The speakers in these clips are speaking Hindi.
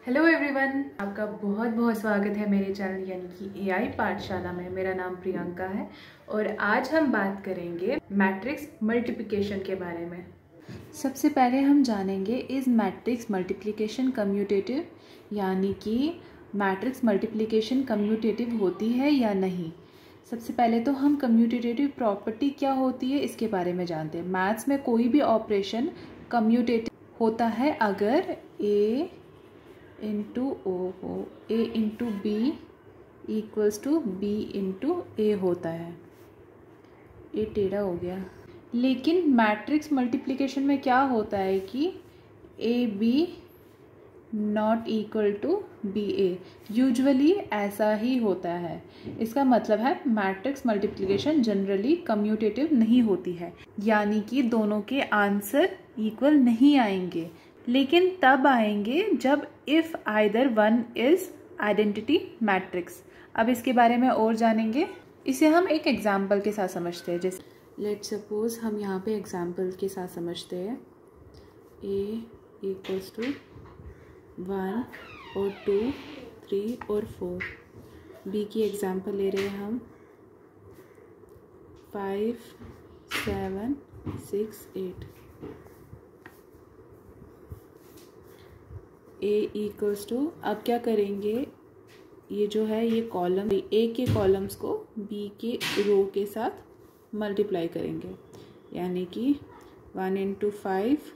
हेलो एवरीवन, आपका बहुत बहुत स्वागत है मेरे चैनल यानी कि एआई पाठशाला में। मेरा नाम प्रियंका है और आज हम बात करेंगे मैट्रिक्स मल्टीप्लिकेशन के बारे में। सबसे पहले हम जानेंगे इज मैट्रिक्स मल्टीप्लिकेशन कम्यूटेटिव, यानी कि मैट्रिक्स मल्टीप्लिकेशन कम्यूटेटिव होती है या नहीं। सबसे पहले तो हम कम्यूटेटिव प्रॉपर्टी क्या होती है इसके बारे में जानते हैं। मैथ्स में कोई भी ऑपरेशन कम्यूटेटिव होता है अगर ए इंटू ओ हो, a into b equals to b into a होता है। ए टेढ़ा हो गया। लेकिन मैट्रिक्स मल्टीप्लिकेशन में क्या होता है कि A B not equal to B A. Usually ऐसा ही होता है। इसका मतलब है मैट्रिक्स मल्टीप्लिकेशन जनरली कम्यूटेटिव नहीं होती है, यानी कि दोनों के आंसर इक्वल नहीं आएंगे, लेकिन तब आएंगे जब if either one is identity matrix. अब इसके बारे में और जानेंगे। इसे हम एक एग्जाम्पल के साथ समझते हैं। जैसे लेट सपोज हम यहाँ पे एग्जाम्पल के साथ समझते हैं। ए इक्वल्स टू 1 और 2, 3 और 4। बी की एग्जाम्पल ले रहे हैं हम 5, 7, 6, 8। ए इक्वल्स टू, अब क्या करेंगे, ये जो है ये कॉलम, ए के कॉलम्स को बी के रो के साथ मल्टीप्लाई करेंगे, यानी कि 1 into 5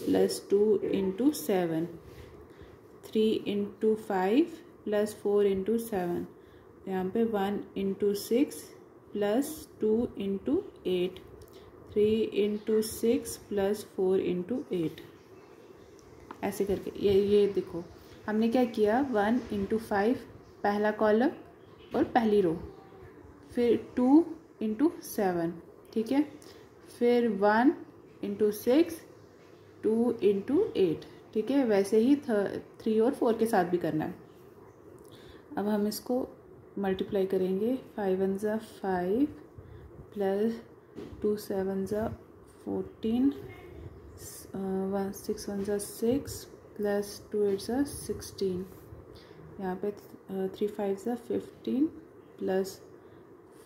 plus 2 into 7, 3 into 5 plus 4 into 7, यहाँ पे 1 into 6 plus 2 into 8, 3 into 6 plus 4 into 8। ऐसे करके ये देखो हमने क्या किया, 1 इंटू 5 पहला कॉलम और पहली रो, फिर 2 इंटू 7, ठीक है, फिर 1 इंटू 6, 2 इंटू 8, ठीक है। वैसे ही 3 और 4 के साथ भी करना है। अब हम इसको मल्टीप्लाई करेंगे। 5 1 ज़ा 5 प्लस 2 7 ज़ा 14, 6 1 ज़ा 6 प्लस 2 8 ज़ा 16, यहाँ पे 3 5 ज़ा 15 प्लस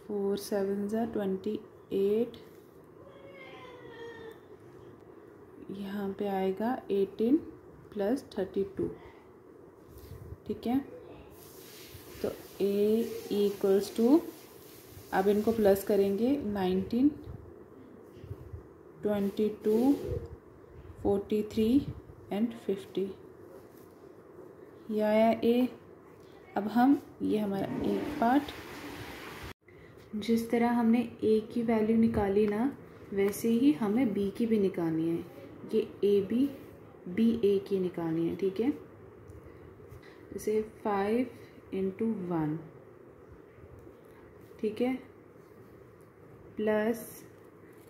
4 7 ज़ा 28, यहाँ पे आएगा 18 प्लस 32, ठीक है। तो ए इक्वल्स टू, अब इनको प्लस करेंगे, 19 22 43 एंड 50, यह आया ए। अब हम ये हमारा एक पार्ट, जिस तरह हमने ए की वैल्यू निकाली ना, वैसे ही हमें बी की भी निकालनी है। ये ए बी, बी ए की निकालनी है, ठीक है। जैसे 5 इंटू 1, ठीक है, प्लस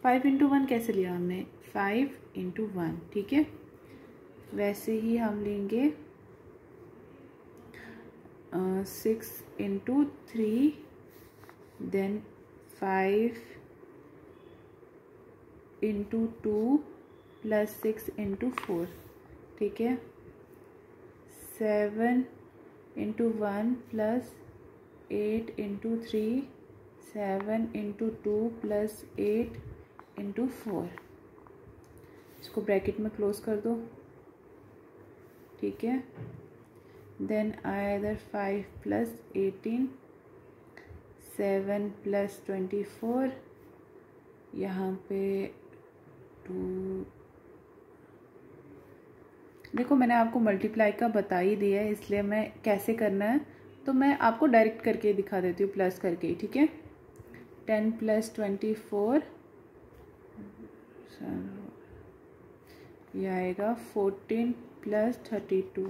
5 इंटू 1 कैसे लिया हमने, 5 इंटू 1, ठीक है। वैसे ही हम लेंगे 6 into 3, then 5 into 2 plus 6 into 4, ठीक है। 7 into 1 plus 8 into 3, 7 into 2 plus 8 into 4। इसको ब्रैकेट में क्लोज कर दो, ठीक है। देन आया इधर 5 प्लस 18, 7 प्लस 24, यहाँ पे 2। देखो मैंने आपको मल्टीप्लाई का बता ही दिया है, इसलिए मैं कैसे करना है तो मैं आपको डायरेक्ट करके दिखा देती हूँ, प्लस करके, ठीक है। 10 प्लस 24, यह आएगा 14 प्लस 32,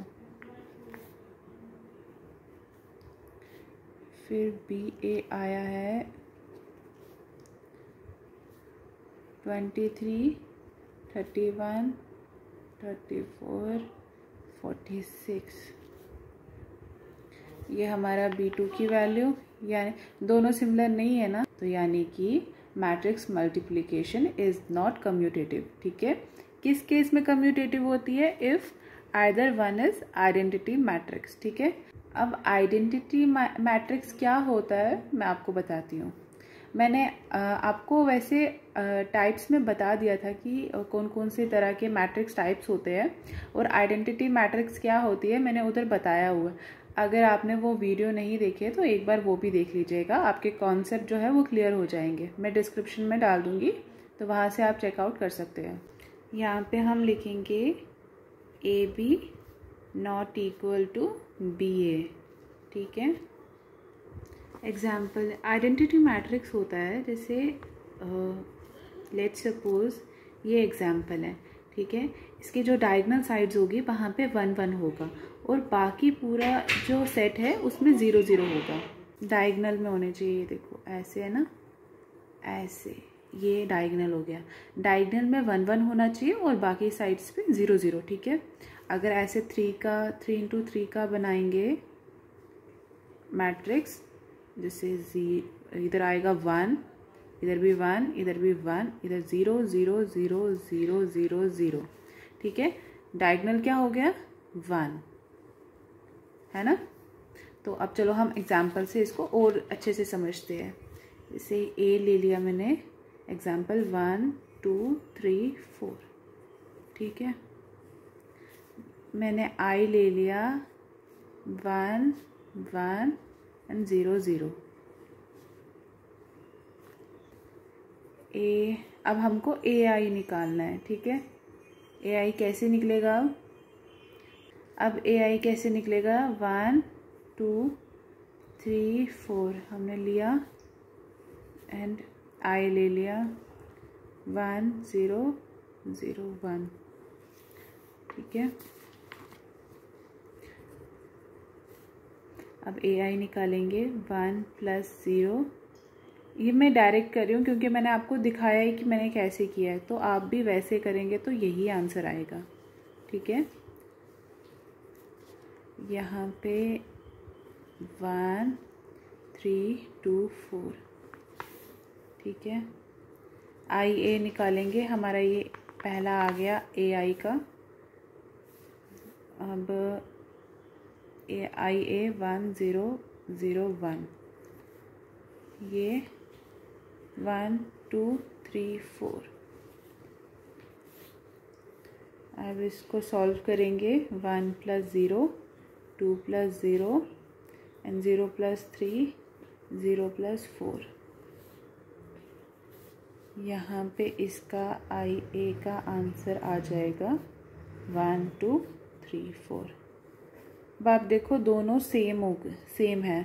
फिर बी ए आया है 23 31 34 46। ये हमारा B2 की वैल्यू, यानी दोनों सिमिलर नहीं है ना, तो यानी कि matrix multiplication is not commutative, ठीक है। किस केस में कम्यूटेटिव होती है, if either one is identity matrix. ठीक है, अब आइडेंटिटी मैट्रिक्स क्या होता है मैं आपको बताती हूँ। मैंने आपको वैसे टाइप्स में बता दिया था कि कौन कौन से तरह के मैट्रिक्स टाइप्स होते हैं और आइडेंटिटी मैट्रिक्स क्या होती है मैंने उधर बताया हुआ है। अगर आपने वो वीडियो नहीं देखे तो एक बार वो भी देख लीजिएगा, आपके कॉन्सेप्ट जो है वो क्लियर हो जाएंगे। मैं डिस्क्रिप्शन में डाल दूँगी तो वहाँ से आप चेकआउट कर सकते हैं। यहाँ पे हम लिखेंगे AB not equal to BA। ठीक है, एग्जाम्पल आइडेंटिटी मैट्रिक्स होता है, जैसे लेट्स सपोज ये एग्जाम्पल है। ठीक है, इसके जो डायगोनल साइड्स होगी वहाँ पे 1 1 होगा और बाकी पूरा जो सेट है उसमें 0 0 होगा। डायगोनल में होने चाहिए, देखो ऐसे है ना, ऐसे ये डायगोनल हो गया। डायगोनल में 1 1 होना चाहिए और बाकी साइड्स पे 0 0। ठीक है, अगर ऐसे 3 into 3 का बनाएंगे मैट्रिक्स, जैसे इधर आएगा 1, इधर भी 1, इधर भी 1, इधर 0 0 0 0 0 0। ठीक है, डायगोनल क्या हो गया 1, है ना। तो अब चलो हम एग्जाम्पल से इसको और अच्छे से समझते हैं। जैसे ए ले लिया मैंने एग्जाम्पल 1 2 3 4। ठीक है, मैंने आई ले लिया 1 1 एंड 0 0। ए, अब हमको AI निकालना है। ठीक है, AI कैसे निकलेगा, अब AI कैसे निकलेगा 1 2 3 4 हमने लिया एंड आई ले लिया 1 0 0 1। ठीक है, अब AI निकालेंगे 1 + 0। ये मैं डायरेक्ट कर रही हूँ क्योंकि मैंने आपको दिखाया है कि मैंने कैसे किया है, तो आप भी वैसे करेंगे तो यही आंसर आएगा। ठीक है, यहाँ पे 1 3 2 4। ठीक है, IA निकालेंगे, हमारा ये पहला आ गया AI का। अब IA 1 0 0 1, ये 1 2 3 4। अब इसको सॉल्व करेंगे 1 + 0 2 + 0 एंड 0 + 3 0 + 4। यहाँ पे इसका IA का आंसर आ जाएगा 1 2 3 4। अब आप देखो दोनों सेम है,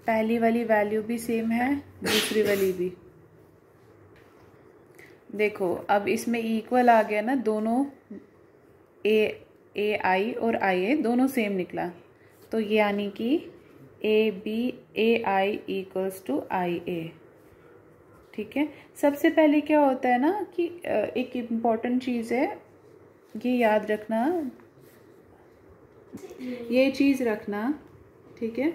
पहली वाली वैल्यू भी सेम है, दूसरी वाली भी। देखो अब इसमें इक्वल आ गया ना, दोनों AI और IA दोनों सेम निकला, तो यानी कि AI = IA। ठीक है, सबसे पहले क्या होता है ना कि एक इम्पॉर्टेंट चीज़ है, ये याद रखना, ये चीज़ रखना। ठीक है,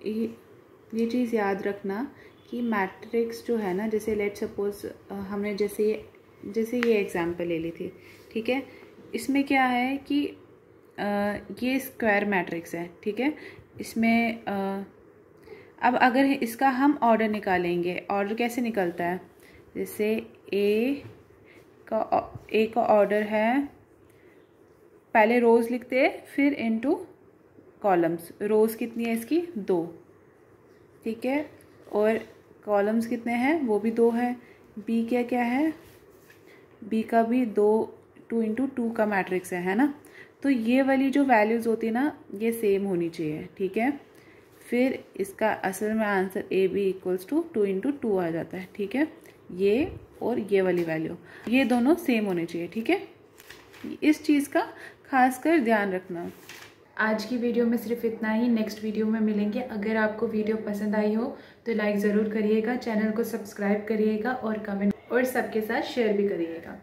ये चीज़ याद रखना कि मैट्रिक्स जो है ना, जैसे लेट सपोज हमने जैसे ये एग्जांपल ले ली थी। ठीक है, इसमें क्या है कि ये स्क्वायर मैट्रिक्स है। ठीक है, इसमें अब अगर इसका हम ऑर्डर निकालेंगे, ऑर्डर कैसे निकलता है, जैसे ए का ऑर्डर है, पहले रोज़ लिखते हैं फिर इनटू कॉलम्स। रोज़ कितनी है इसकी 2। ठीक है, और कॉलम्स कितने हैं वो भी 2 है। बी क्या है, बी का भी 2 × 2 का मैट्रिक्स है ना। तो ये वाली जो वैल्यूज़ होती है ना ये सेम होनी चाहिए। ठीक है, फिर इसका असल में आंसर AB = 2 × 2 आ जाता है। ठीक है, ये और ये वाली वैल्यू ये दोनों सेम होने चाहिए। ठीक है, इस चीज़ का खासकर ध्यान रखना। आज की वीडियो में सिर्फ इतना ही, नेक्स्ट वीडियो में मिलेंगे। अगर आपको वीडियो पसंद आई हो तो लाइक ज़रूर करिएगा, चैनल को सब्सक्राइब करिएगा और कमेंट और सबके साथ शेयर भी करिएगा।